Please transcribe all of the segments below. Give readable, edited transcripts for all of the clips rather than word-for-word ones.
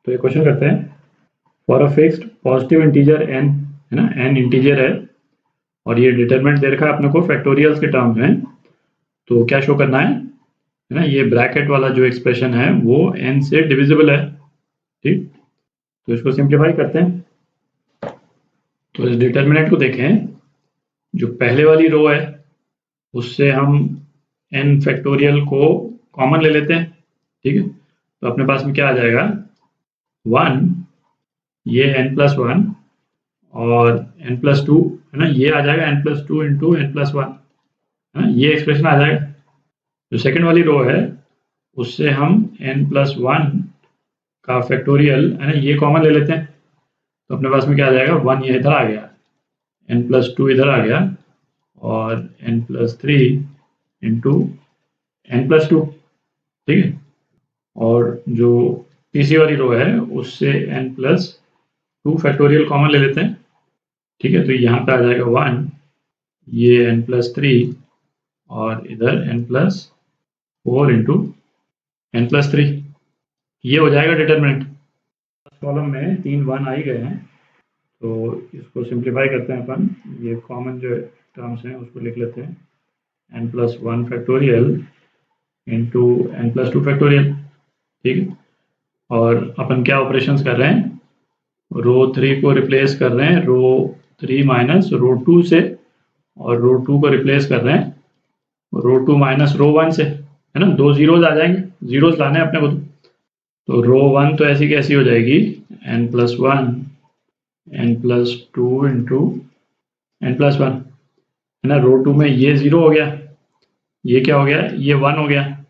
तो ये क्वेश्चन करते हैं, for a fixed positive integer n, है ना, n इंटीजर है और ये डिटरमिनेंट दे रखा है अपने को फैक्टोरियल्स के टर्म्स में, तो क्या शो करना है ना, ये ब्रैकेट वाला जो एक्सप्रेशन है वो n से डिविजिबल है। ठीक, तो इसको सिंप्लीफाई करते हैं। तो इस डिटरमिनेंट को देखें, जो पहले वाली रो है उससे हम n फैक्टोरियल को कॉमन ले लेते हैं। ठीक है, तो अपने पास में क्या आ जाएगा, 1, ये n+1 और n+2, है ना, ये आ जाएगा n+2 इंटू n+1, है ना, ये एक्सप्रेशन आ जाएगा। जो सेकंड वाली रो है उससे हम n+1 का फैक्टोरियल, है ना, ये कॉमन ले लेते हैं, तो अपने पास में क्या आ जाएगा, 1 ये इधर आ गया, n+2 इधर आ गया और n+3 इंटू n+2। ठीक है, और जो तीसरी वाली रो है उससे n+2 फैक्टोरियल कॉमन ले लेते हैं। ठीक है, तो यहाँ पे आ जाएगा 1, ये n+3 और इधर n+4 इंटू n+3, ये हो जाएगा डिटरमिनेंट। कॉलम में 3 1 आ ही गए हैं, तो इसको सिंप्लीफाई करते हैं अपन, ये कॉमन जो टर्म्स हैं उसको लिख लेते हैं, n+1 factorial into n+2 factorial. ठीक है, और अपन क्या ऑपरेशंस कर रहे हैं, रो 3 को रिप्लेस कर रहे हैं रो 3 माइनस रो 2 से, और रो 2 को रिप्लेस कर रहे हैं रो 2 माइनस रो 1 से, है ना, 2 जीरोज आ जाएंगे, जीरोज लाने हैं अपने को। तो रो 1 तो ऐसी कैसी हो जाएगी, n+1 n+2 इंटू n+1, है ना, रो 2 में ये 0 हो गया, ये क्या हो गया, ये 1 हो गया,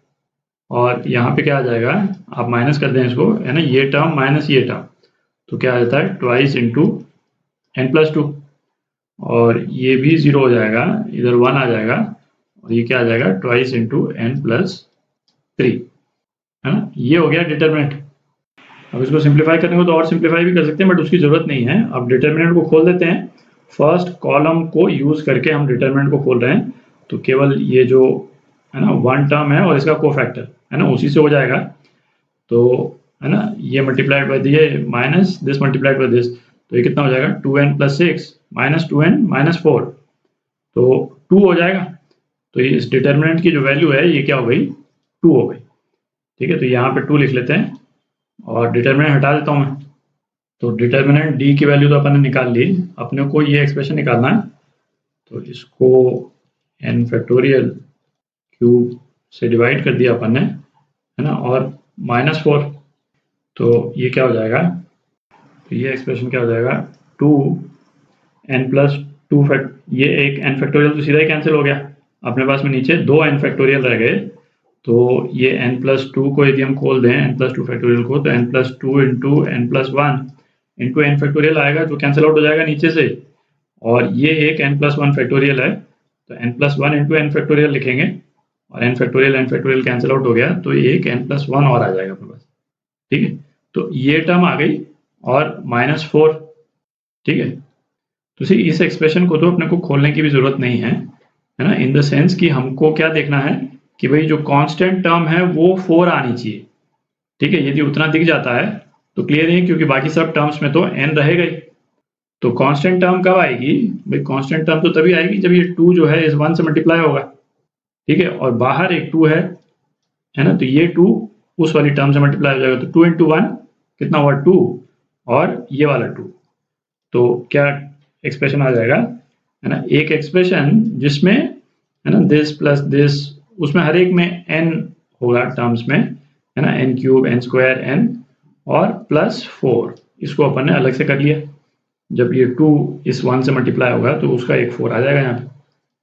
और यहाँ पे क्या आ जाएगा, आप माइनस कर दें इसको, है ना, ये टर्म माइनस ये टर्म, तो क्या आ जाता है, ट्वाइस इंटू n+2, और ये भी 0 हो जाएगा, इधर 1 आ जाएगा, और ये क्या आ जाएगा, ट्वाइस इंटू n+3, है ना, ये हो गया डिटरमिनेंट। अब इसको सिंप्लीफाई करने को तो और सिंप्लीफाई भी कर सकते हैं, बट उसकी जरूरत नहीं है। अब डिटरमिनेंट को खोल देते हैं, फर्स्ट कॉलम को यूज करके हम डिटरमिनेंट को खोल रहे हैं, तो केवल ये जो है ना 1 टर्म है और इसका कोफैक्टर, है ना, उसी से हो जाएगा। तो है ना, ये मल्टीप्लाइड बाय ये minus this multiplied by this, तो ये कितना हो जाएगा, 2n+6 माइनस 2n माइनस 4, तो 2 हो जाएगा। तो इस डिटरमिनेंट की जो वैल्यू है ये क्या हो गई, 2 हो गई। ठीक है, तो यहाँ पे 2 लिख लेते हैं और डिटरमिनेंट हटा देता हूँ मैं। तो डिटरमिनेंट डी की वैल्यू तो अपन ने निकाल ली, अपने को ये एक्सप्रेशन निकालना है, तो इसको n फैक्टोरियल क्यूब से डिवाइड कर दिया अपन ने, है ना, और -4, तो ये क्या हो जाएगा, तो ये एक्सप्रेशन क्या हो जाएगा, 2n+2 ये एक n फैक्टोरियल तो सीधा ही कैंसिल हो गया, अपने पास में नीचे 2 n फैक्टोरियल रह गए, तो ये n+2 को यदि हम खोल दें n+2 फैक्टोरियल को, तो n+2 into n+1 into n factorial आएगा, जो कैंसिल आउट हो जाएगा नीचे से, और ये एक n+1 फैक्टोरियल है, तो n+1 इंटू n फैक्टोरियल लिखेंगे, और n फैक्टोरियल कैंसिल आउट हो गया, तो एक n+1 और आ जाएगा अपने पास। ठीक है, तो ये टर्म आ गई और -4। ठीक है, तो इस एक्सप्रेशन को तो अपने को खोलने की भी जरूरत नहीं है, है ना, इन द सेंस कि हमको क्या देखना है कि भाई जो कांस्टेंट टर्म है वो 4 आनी चाहिए। ठीक है, यदि उतना दिख जाता है तो क्लियर है, क्योंकि बाकी सब टर्म्स में तो n रहेगा ही। तो कांस्टेंट टर्म कब आएगी भाई, कांस्टेंट टर्म तो तभी आएगी जब ये 2 जो है इस 1 से मल्टीप्लाई होगा। ठीक है, और बाहर एक 2 है ना, तो ये 2 उस वाली टर्म से मल्टीप्लाई हो जाएगा, तो 2 इंटू 1 कितना हुआ, 2, और ये वाला 2, तो क्या एक्सप्रेशन आ जाएगा, है ना, एक एक्सप्रेशन जिसमें, है ना, दिस प्लस दिस, उसमें हर एक में n होगा टर्म्स में, है ना, n³ n² n और +4, इसको अपन ने अलग से कर लिया। जब ये 2 इस 1 से मल्टीप्लाई होगा तो उसका एक 4 आ जाएगा यहाँ पे,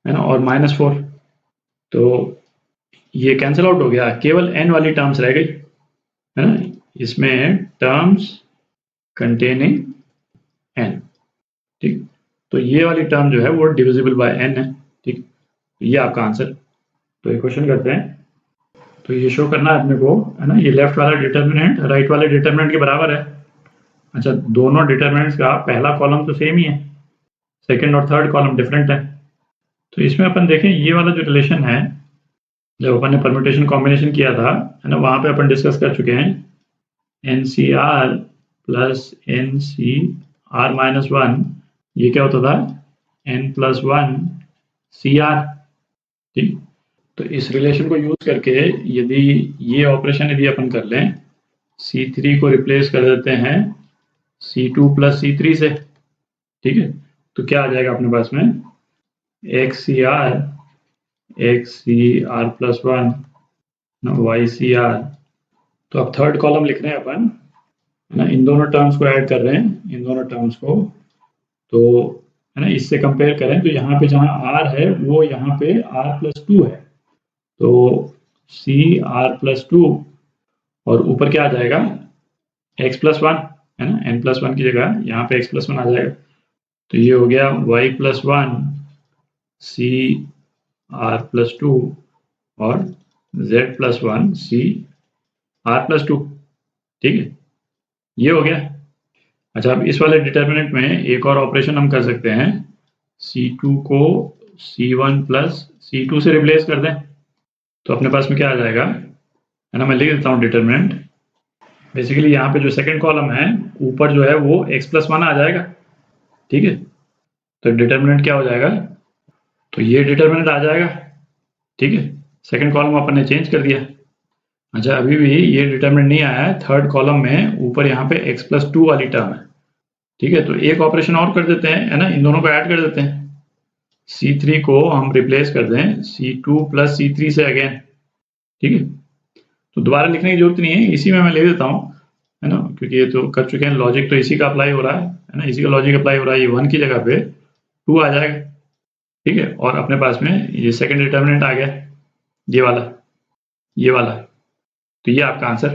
है ना, और -4, तो ये कैंसिल आउट हो गया, केवल n वाली टर्म्स रह गई, है ना, इसमें टर्म्स कंटेनिंग n। ठीक, तो ये वाली टर्म जो है वो डिविजिबल बाय n है। ठीक, तो ये आपका आंसर। तो ये क्वेश्चन करते हैं, तो ये शो करना है अपने को, है ना, ये लेफ्ट वाला डिटरमिनेंट राइट वाले डिटरमिनेंट के बराबर है। अच्छा, दोनों डिटरमिनेंट्स का पहला कॉलम तो सेम ही है, सेकंड और थर्ड कॉलम डिफरेंट है। तो इसमें अपन देखें, ये वाला जो रिलेशन है, जब अपन ने परम्यूटेशन कॉम्बिनेशन किया था, है ना, वहां पे अपन डिस्कस कर चुके हैं NCR प्लस NCR माइनस 1, ये क्या होता था N प्लस 1 CR। ठीक, तो इस रिलेशन को यूज करके यदि ये ऑपरेशन यदि अपन कर लें, C3 को रिप्लेस कर देते हैं C2 प्लस C3 से, ठीक है, तो क्या आ जाएगा अपने पास में XCR प्लस 1 YCR। तो अब थर्ड कॉलम लिख रहे हैं अपन, है ना, इन दोनों टर्म्स को ऐड कर रहे हैं, इन दोनों टर्म्स को, तो है ना इससे कंपेयर करें तो यहाँ पे जहाँ R है वो यहाँ पे R प्लस 2 है, तो CR प्लस 2 और ऊपर क्या आ जाएगा x प्लस 1, है ना, n प्लस 1 की जगह यहाँ पे x प्लस 1 आ जाएगा, तो ये हो गया y प्लस 1 CR प्लस 2 और z प्लस 1 CR प्लस 2। ठीक है, ये हो गया। अच्छा, अब इस वाले डिटर्मिनेंट में एक और ऑपरेशन हम कर सकते हैं, C2 को C1 प्लस C2 से रिप्लेस कर दें, तो अपने पास में क्या आ जाएगा, है ना, मैं लिख देता हूँ डिटर्मिनेंट। बेसिकली यहाँ पे जो सेकंड कॉलम है ऊपर जो है वो x प्लस 1 आ जाएगा, ठीक है, तो डिटर्मिनेंट क्या हो जाएगा, तो ये डिटर्मिनेंट आ जाएगा, ठीक है, सेकंड कॉलम अपन ने चेंज कर दिया। अच्छा, अभी भी ये डिटर्मिनेंट नहीं आया है, थर्ड कॉलम में ऊपर यहाँ पे x प्लस 2 वाली टर्म है, ठीक है, तो एक ऑपरेशन और कर देते हैं, है ना, इन दोनों को ऐड कर देते हैं, C3 को हम रिप्लेस कर दें C2 प्लस C3 से अगेन, ठीक है, तो दोबारा लिखने की जरूरत नहीं है, इसी में मैं लिख देता हूँ, है ना, क्योंकि ये तो कर चुके हैं, लॉजिक तो इसी का अप्लाई हो रहा है ना, इसी का लॉजिक अप्लाई हो रहा है, ये 1 की जगह पे 2 आ जाएगा, ठीक है, और अपने पास में ये सेकंड डिटर्मिनेंट आ गया, ये वाला, तो ये आपका आंसर